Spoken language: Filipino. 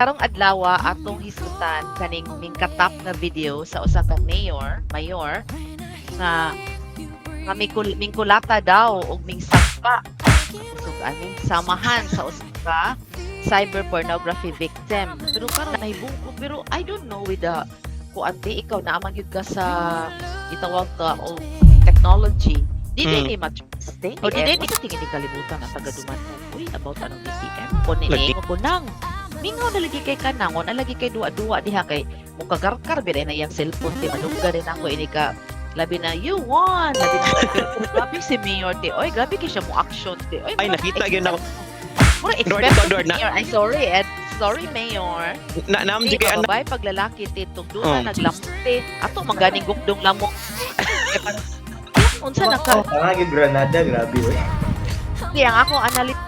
Karong adlaw atong hisutan kaning mingkatap nga video sa usa ka mayor nga mingkulata daw og mingsagpa so aning samahan sa usa ka cyber pornography victim. Pero karon nahibungko pero I don't know with the kuanti ikaw na amang gyud ka sa itawag ka o technology. Dili ni match. O dili ni tingin ni kalibutan ang tagaduman mo. Uy, about anong BPM. Kunin ko nang mingaw na lagi kay kanangon, na lagi kay duwa-duwa diha kay mukagarkar bira na yang cellphone ti manungga rin ako ini ka labi na you won labi na pero grabe si Mayor ti oy grabe kay siya mo action ti oy Ay, nakita yun ako. mura Edward, expect Edward, Mayor ay sorry Mayor Naamdi di kay anak. babay paglalaki ti tugduna naglamte ato maganing gukdong lamok unsa naka Ang granada, grabe. di ang ako analit